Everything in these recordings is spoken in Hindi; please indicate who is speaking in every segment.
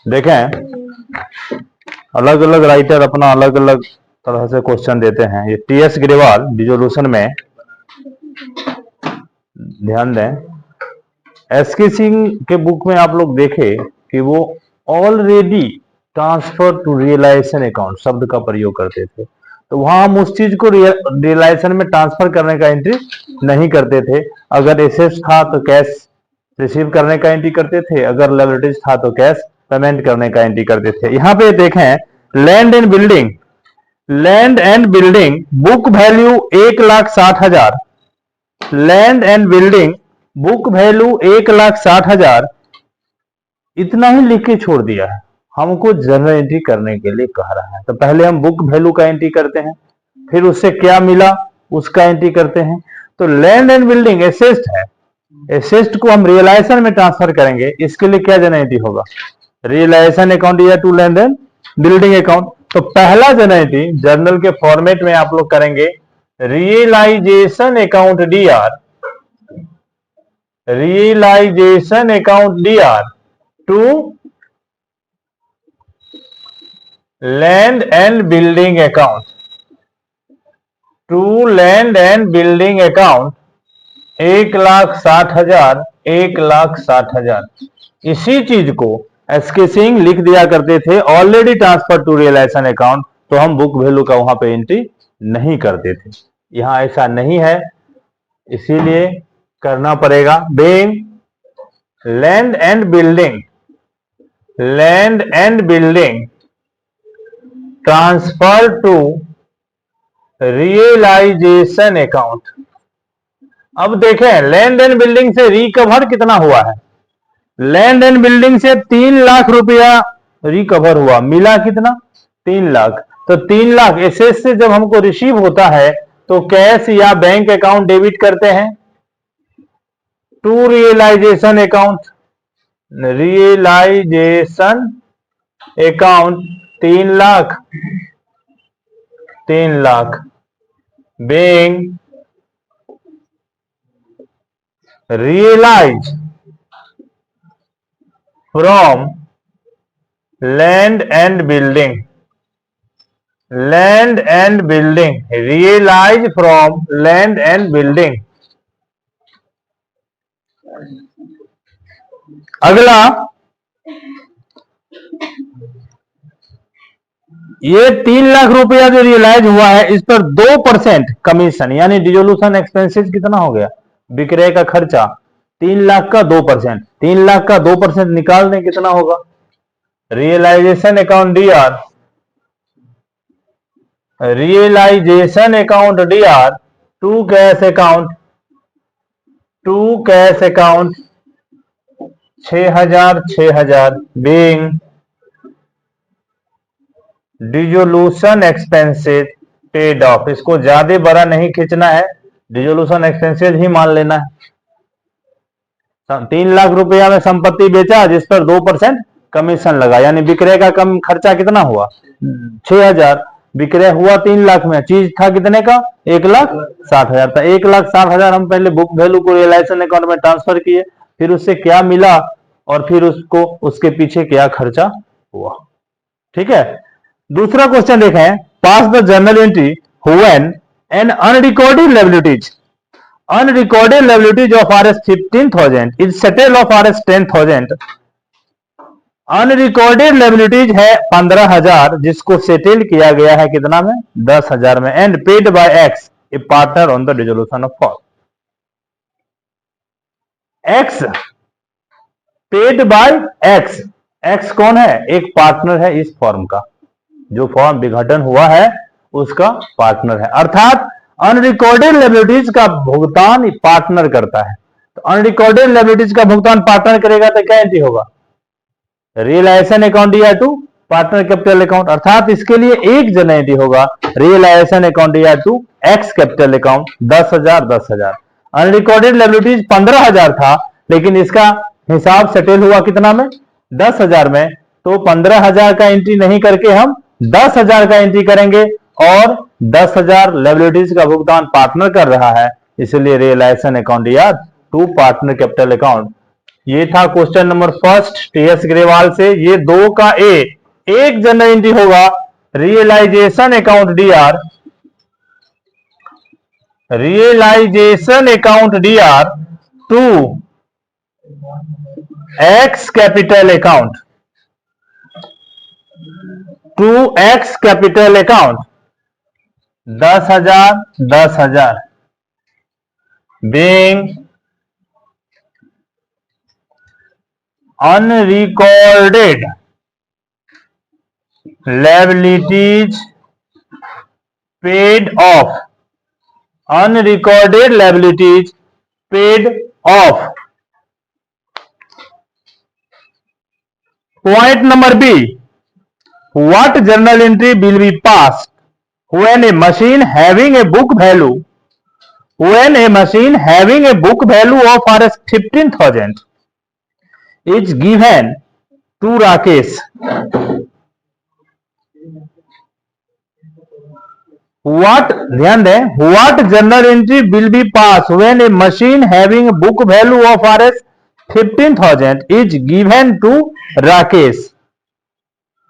Speaker 1: देखें, अलग अलग राइटर अपना अलग अलग तरह से क्वेश्चन देते हैं। ये टीएस ग्रेवाल डिसोल्यूशन में, ध्यान दें, एसके सिंह के बुक में आप लोग देखें कि वो already transfer to realisation account शब्द का प्रयोग करते थे। तो वहां हम उस चीज को रियलाइजेशन में ट्रांसफर करने का एंट्री नहीं करते थे। अगर एसेट्स था तो कैश रिसीव करने का एंट्री करते थे, अगर लायबिलिटीज था तो कैश पेमेंट करने का एंट्री करते थे। यहाँ पे देखें, land and building, land and building book value 1,60,000, land and building book value 1,60,000, इतना ही लिख के छोड़ दिया है। हमको जर्नल एंट्री करने के लिए कह रहा है। तो पहले हम बुक वैल्यू का एंट्री करते हैं, फिर उससे क्या मिला उसका एंट्री करते हैं। तो लैंड एंड बिल्डिंग एसेट है, एसेट को हम रियलाइजेशन में ट्रांसफर करेंगे, इसके लिए क्या जर्नल एंट्री होगा, रियलाइजेशन अकाउंट या to land and building account. तो पहला जर्नल एंट्री जर्नल के फॉर्मेट में आप लोग करेंगे realisation account DR, realisation account DR to land and building account, to land and building account 1,60,000, 1,60,000। इसी चीज को एसके सिंह लिख दिया करते थे already transfer to realisation account, तो हम बुक वैल्यू का वहां पे एंट्री नहीं करते थे। यहां ऐसा नहीं है, इसीलिए करना पड़ेगा। Being land and building, land and building transfer to realisation account. अब देखें, लैंड एंड बिल्डिंग से रिकवर कितना हुआ है, लैंड एंड बिल्डिंग से 3 लाख रुपया रिकवर हुआ, मिला कितना, 3 लाख। तो 3 लाख एसेट से जब हमको रिसीव होता है तो कैश या बैंक अकाउंट डेबिट करते हैं to realisation account, realisation account 3 lakh, 3 lakh being realized from land and building, land and building, realized from land and building। अगला, ये 3 लाख रुपया जो रियलाइज हुआ है इस पर 2% कमीशन, यानी डिसोल्यूशन एक्सपेंसेस कितना हो गया, विक्रय का खर्चा 3 लाख का 2%, 3 लाख का 2% निकाल दें कितना होगा, realisation account DR, realisation account DR to cash account, to cash account 6,000, 6,000 being dissolution expenses paid off. इसको ज्यादा बड़ा नहीं खींचना है, डिसोल्यूशन एक्सपेंसेस ही मान लेना है। 3 लाख रुपया में संपत्ति बेचा जिस पर 2% कमीशन लगा, यानी विक्रय का कम खर्चा कितना हुआ, 6,000, विक्रय हुआ 3 लाख में, चीज था कितने का, 1,60,000 था। 1,60,000 हम पहले बुक वैल्यू को रियलाइजेशन अकाउंट में ट्रांसफर किए, फिर उससे क्या मिला और फिर उसको उसके पीछे क्या खर्चा हुआ। ठीक है, दूसरा क्वेश्चन देखें, pass the journal entry when an unrecorded liabilities, unrecorded liabilities of Rs 15,000 is settle off Rs 10,000। Unrecorded liabilities है 15,000 जिसको सेटल किया गया है कितना में, 10,000 में, and paid bye x A partner on the dissolution of form. X paid by x, x कौन है, एक पार्टनर है इस फॉर्म का, जो फॉर्म विघटन हुआ है उसका पार्टनर है, अर्थात अनरिकॉर्डेड लायबिलिटीज का भुगतान पार्टनर करता है। तो अनरिकॉर्डेड लायबिलिटीज का भुगतान पार्टनर करेगा तो क्या एंट्री होगा, रियलाइजेशन अकाउंट या टू पार्टनर कैपिटल अकाउंट, अर्थात इसके लिए एक जन एंट्री होगा, रियलाइजेशन अकाउंट या to x capital account 10,000, 10,000। Unrecorded liabilities 15,000 था, लेकिन इसका हिसाब सेटल हुआ कितना में, 10,000 में। तो 15,000 का एंट्री नहीं करके हम 10,000 का एंट्री करेंगे, और 10,000 लायबिलिटीज का भुगतान पार्टनर कर रहा है, इसलिए रियलाइजेशन अकाउंट या टू पार्टनर कैपिटल अकाउंट ये था question number first TS Grewal से। ये 2 का ए, एक जनरल एंट्री होगा realisation account DR, realisation account DR to x capital account, to x capital account 10,000 10,000 being unrecorded liabilities paid off, unrecorded liabilities paid off. Point number B, what journal entry will be passed when a machine having a book value, when a machine having a book value of Rs 15,000 is given to Rakesh? What, ध्यान दें, what journal entry will be passed when a machine having a book value of Rs 15,000 is given to Rakesh?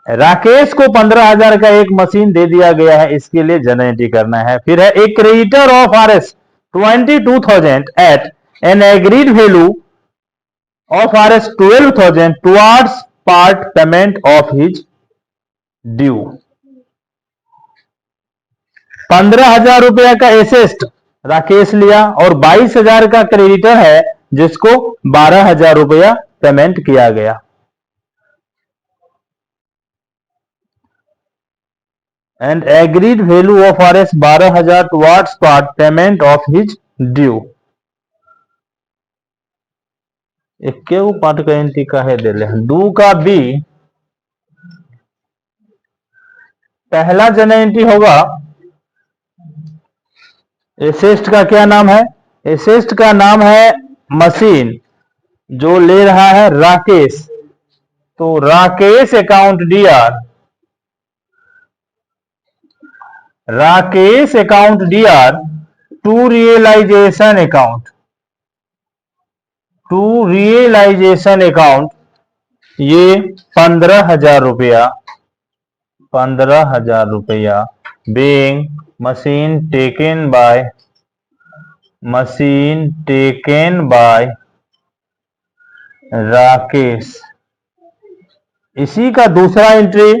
Speaker 1: Rakesh को 15,000 का एक मशीन दे दिया गया है, इसके लिए जर्नल एंट्री करना है। फिर है a creditor of Rs 22,000 at an agreed value of Rs 12,000 towards part payment of his due. 15,000 रुपया का एसेस्ट राकेश लिया और 22,000 का क्रेडिटर है जिसको 12,000 रुपया पेमेंट किया गया। And agreed value of Rs 12,000 towards part payment of his due. एक पार्ट का एंट्री का है दे ले। 2 का बी, पहला जनरल एंट्री होगा, एसेस्ट का क्या नाम है? एसेस्ट का नाम है मशीन, जो ले रहा है राकेश, तो Rakesh account DR, Rakesh account DR to realisation account, to realisation account, ये 15,000 रुपया, 15,000 रुपया being machine taken by Rakesh. इसी का दूसरा एंट्री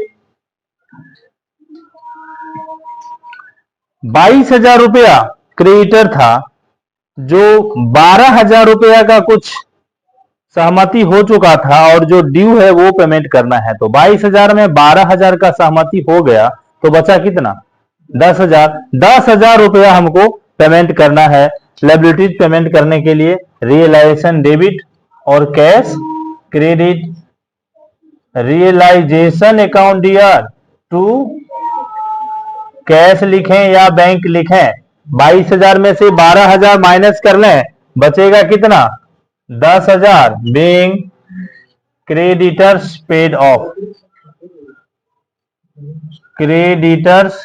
Speaker 1: 22,000 रुपया क्रेडिटर था, जो 12,000 रुपया का कुछ सहमति हो चुका था और जो ड्यू है वो पेमेंट करना है। तो 22,000 में 12,000 का सहमति हो गया तो बचा कितना? 10,000। 10,000 रुपया हमको पेमेंट करना है। लायबिलिटीज पेमेंट करने के लिए रियलाइजेशन डेबिट और cash credit. Realisation account DR to cash लिखें या बैंक लिखें, 22,000 में से 12,000 माइनस कर लें, बचेगा कितना? 10,000 being creditors paid off, creditors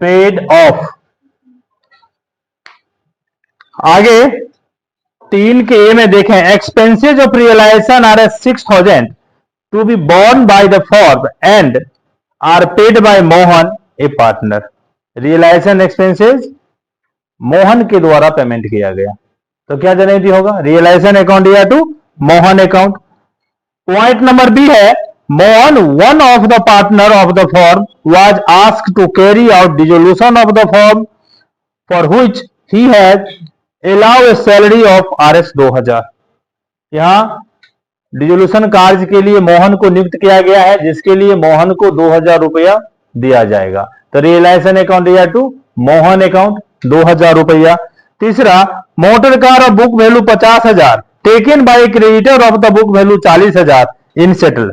Speaker 1: paid off। आगे 3 के ए में देखें, expenses of realisation are 6,000 to be borne by the firm and are paid by Mohan a partner. Realisation expenses Mohan के द्वारा पेमेंट किया गया, तो क्या जनरल एंट्री होगा? रियलाइजेशन अकाउंट या to Mohan account. Point number B है, Mohan one of the partner of the firm was asked to carry out dissolution of the firm for which he has allow a salary of Rs 2,000। यहां डिसोल्यूशन कार्य के लिए मोहन को नियुक्त किया गया है, जिसके लिए मोहन को 2,000 रुपया दिया जाएगा। तो रियलाइजेशन अकाउंट या टू मोहन अकाउंट 2,000 रुपया। तीसरा, motor car of book value 50,000 taken by creditor of the book value 40,000 in settle.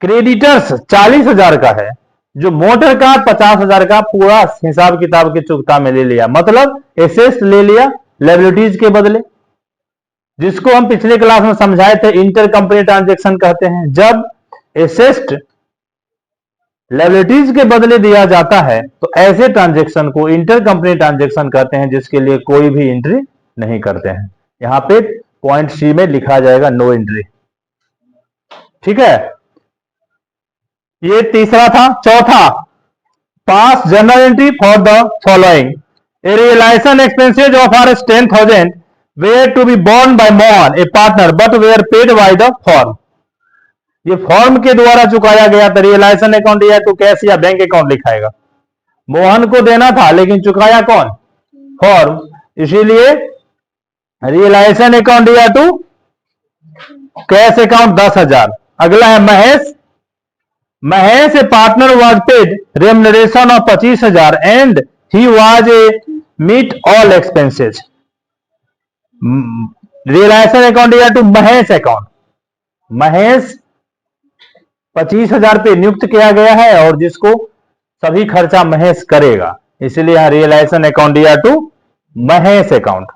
Speaker 1: Creditors 40,000 का है, जो मोटर कार 50,000 का पूरा हिसाब किताब की चुकता में ले लिया, मतलब एसेस्ट ले लिया लायबिलिटीज के बदले, जिसको हम पिछले क्लास में समझाए थे इंटर कंपनी ट्रांजेक्शन कहते हैं। जब एसेस्ट लायबिलिटीज के बदले दिया जाता है तो ऐसे ट्रांजेक्शन को इंटर कंपनी ट्रांजेक्शन कहते हैं, जिसके लिए कोई भी एंट्री नहीं करते हैं। यहां पे पॉइंट सी में लिखा जाएगा नो एंट्री। ठीक है, ये तीसरा था। चौथा, pass journal entry for the following. A realisation expenses of R 10,000 were to be borne by Mohan a partner but were paid by the firm. ये फॉर्म के द्वारा चुकाया गया था। रियलाइजेशन अकाउंट या तो कैश या बैंक अकाउंट लिखाएगा। मोहन को देना था लेकिन चुकाया कौन? फॉर्म। इसीलिए रियलाइजेशन अकाउंट या टू कैश अकाउंट 10,000। अगला है Mahesh. Mahesh a partner was paid remuneration of 25,000 and he was a meet all expenses. Realisation account या टू महेश अकाउंट। महेश 25,000 पे नियुक्त किया गया है और जिसको सभी खर्चा महेश करेगा, इसलिए यहां रियलाइजेशन अकाउंट या टू महेश अकाउंट।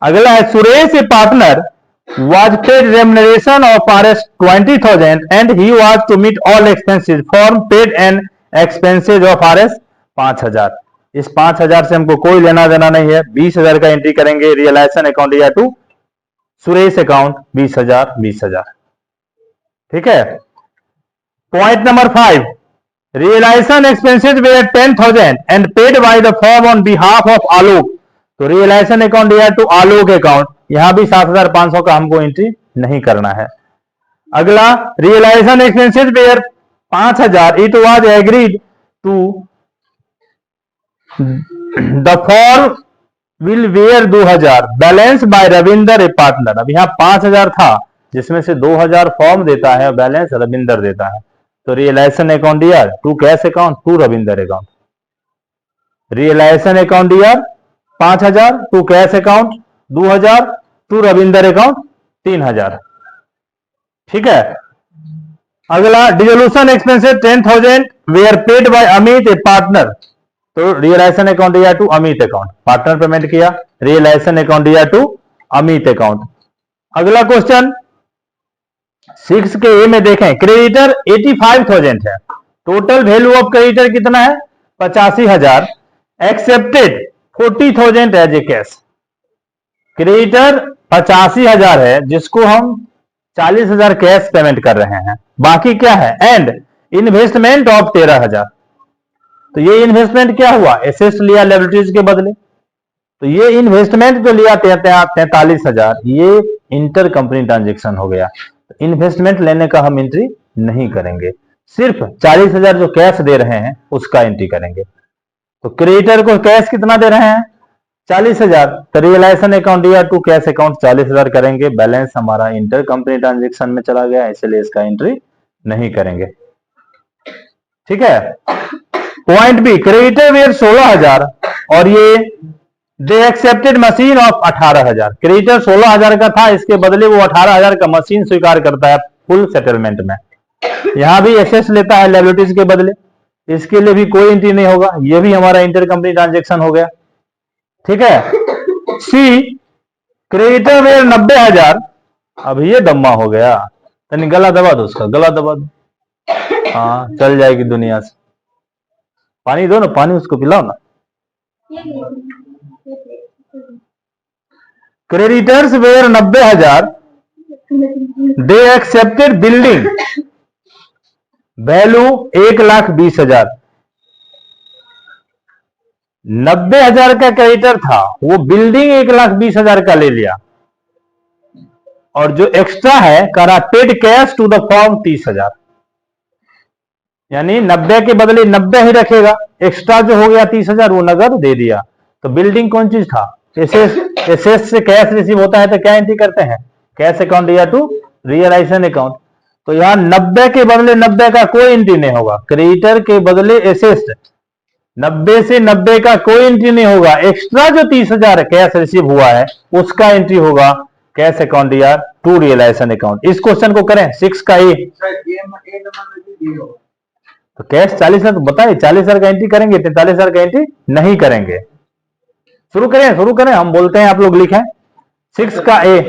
Speaker 1: अगला है सुरेश ए partner was paid remuneration of Rs 20,000 and he was to meet all expenses form paid and expenses of Rs 5,000। इस 5,000 से हमको कोई लेना देना नहीं है। 20,000 का एंट्री करेंगे रियलाइजेशन अकाउंट या टू सुरेश अकाउंट 20,000 20,000। ठीक है। Point number 5, realisation expenses were 10,000 and paid by the firm on behalf of Alok. तो रियलाइजेशन अकाउंट या टू आलोक अकाउंट, यहां भी 7,500 का हमको एंट्री नहीं करना है। अगला realisation expenses were 5,000 it was agreed to the firm will were 2,000 balance by Ravinder a partner. अब यहां 5,000 था जिसमें से 2,000 फॉर्म देता है, बैलेंस रविंदर देता है। तो रियलाइजेशन अकाउंट ईयर to cash account to Ravinder account. Realisation account ईयर 5,000 to cash account 2,000 to Ravinder account 3,000। ठीक है। अगला dissolution expenses 10,000 were paid by Amit a partner. तो रियलाइजेशन अकाउंट या to Amit account, partner payment किया, रियलाइजेशन अकाउंट या टू अमित अकाउंट। अगला क्वेश्चन 6 के ए में देखें, क्रेडिटर 85,000 है, टोटल वैल्यू ऑफ क्रेडिटर कितना है? 85,000, accepted 40,000 as a cash. Creditor 85,000 है जिसको हम 40,000 कैश पेमेंट कर रहे हैं, बाकी क्या है? And investment of 13,000। तो ये इन्वेस्टमेंट क्या हुआ? एसेट्स लिया लायबिलिटीज के बदले। तो ये इन्वेस्टमेंट जो लिया 43,000, ये इंटर कंपनी ट्रांजेक्शन हो गया। इन्वेस्टमेंट लेने का हम एंट्री नहीं करेंगे, सिर्फ 40,000 जो कैश दे रहे हैं उसका एंट्री करेंगे। तो क्रेडिटर को कैश कितना दे रहे हैं? 40,000। तो रियलाइजेशन अकाउंट या टू कैश अकाउंट 40,000 करेंगे। बैलेंस हमारा इंटर कंपनी ट्रांजेक्शन में चला गया, इसलिए इसका एंट्री नहीं करेंगे। ठीक है। पॉइंट बी, क्रेडिटर वेयर 16,000 और ये they accepted machine of 18,000। Creditor 16,000 का था, इसके बदले वो 18,000 का मशीन स्वीकार करता है फुल सेटलमेंट में। यहां भी एसेट्स लेता है लायबिलिटीज के बदले, इसके लिए भी कोई एंट्री नहीं होगा। ये भी हमारा इंटर कंपनी ट्रांजेक्शन हो गया। ठीक है। सी, क्रेडिटर वेयर 90,000। अब ये दम्मा हो गया, तनी गला दबा दो उसका, गला दबा दो, हाँ चल जाएगी दुनिया से। पानी दो ना, पानी उसको पिलाओ ना। Creditors were 90,000, they accepted building value 1,20,000। 90,000 का क्रेडिटर था, वो बिल्डिंग 1,20,000 का ले लिया, और जो एक्स्ट्रा है करा paid cash to the firm 30,000। यानी 90 के बदले 90 ही रखेगा, एक्स्ट्रा जो हो गया 30,000 वो नगद दे दिया। तो बिल्डिंग कौन चीज था? एसेस से कैश रिसीव होता है तो क्या एंट्री करते हैं? कैश अकाउंट या टू रियलाइजेशन अकाउंट। तो यहां 90 के बदले 90 का कोई एंट्री नहीं होगा। क्रेडिटर के बदले एसेस 90 से 90 का कोई एंट्री नहीं होगा। एक्स्ट्रा जो 30,000 कैश रिसीव हुआ है उसका एंट्री होगा कैश अकाउंट या टू रियलाइजेशन अकाउंट। इस क्वेश्चन को करें 6 का ए। तो कैश 40,000 तो बताइए, 40,000 का एंट्री करेंगे, 43,000 का एंट्री नहीं करेंगे। शुरू करें, हम बोलते हैं आप लोग लिखें 6 का ए।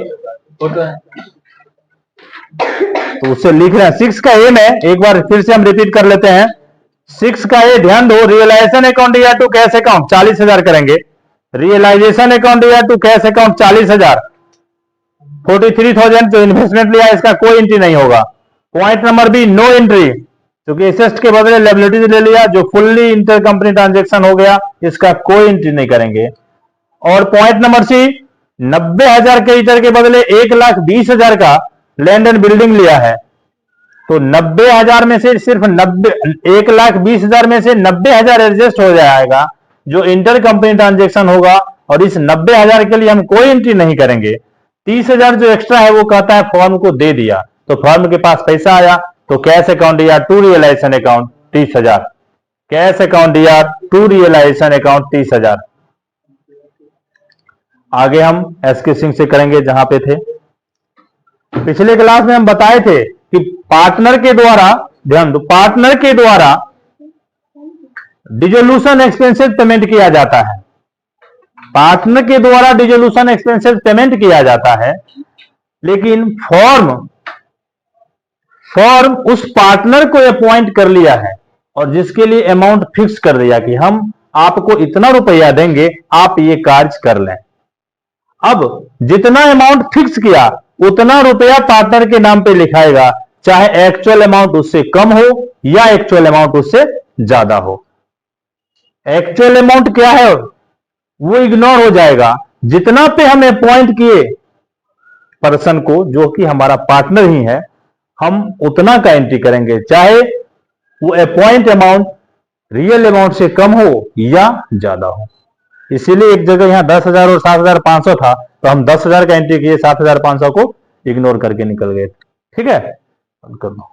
Speaker 1: तो उससे लिख रहे हैं 6 का ए में, एक बार फिर से हम रिपीट कर लेते हैं। 6 का ए ध्यान दो, रियलाइजेशन अकाउंट या टू कैश अकाउंट 40,000 करेंगे। रियलाइजेशन अकाउंट या टू कैश अकाउंट 40,000, 43,000 जो इन्वेस्टमेंट लिया इसका कोई एंट्री नहीं होगा। Point number B, no entry, क्योंकि एसेट के बदले लायबिलिटीज ले लिया जो फुल्ली इंटर कंपनी ट्रांजेक्शन हो गया, इसका कोई एंट्री नहीं करेंगे। और पॉइंट नंबर सी, 90,000 क्रेडिटर के बदले 1,20,000 का लैंड एंड बिल्डिंग लिया है, तो 90,000 में से सिर्फ 1,20,000 में से 90,000 एडजस्ट हो जाएगा जो इंटर कंपनी ट्रांजेक्शन होगा, और इस 90,000 के लिए हम कोई एंट्री नहीं करेंगे। 30,000 जो एक्स्ट्रा है वो कहता है फर्म को दे दिया, तो फर्म के पास पैसा आया, तो कैश अकाउंट या to realisation account 30,000, cash account या टू रियलाइजेशन अकाउंट 30,000। आगे हम एसके सिंह से करेंगे जहां पे थे। पिछले क्लास में हम बताए थे कि पार्टनर के द्वारा, ध्यान दो, पार्टनर के द्वारा डिसोल्यूशन एक्सपेंसेस पेमेंट किया जाता है, पार्टनर के द्वारा डिसोल्यूशन एक्सपेंसेस पेमेंट किया जाता है, लेकिन फॉर्म उस पार्टनर को अपॉइंट कर लिया है और जिसके लिए अमाउंट फिक्स कर दिया कि हम आपको इतना रुपया देंगे, आप ये कार्य कर लें। अब जितना अमाउंट फिक्स किया उतना रुपया पार्टनर के नाम पे लिखाएगा, चाहे एक्चुअल अमाउंट उससे कम हो या एक्चुअल अमाउंट उससे ज्यादा हो। एक्चुअल अमाउंट क्या है वो इग्नोर हो जाएगा, जितना पे हम अपॉइंट किए पर्सन को जो कि हमारा पार्टनर ही है, हम उतना का एंट्री करेंगे, चाहे वो अपॉइंट अमाउंट रियल अमाउंट से कम हो या ज्यादा हो। इसीलिए एक जगह यहां 10,000 और 7,500 था, तो हम 10,000 का एंट्री किए, 7,500 को इग्नोर करके निकल गए। ठीक है, कर दो।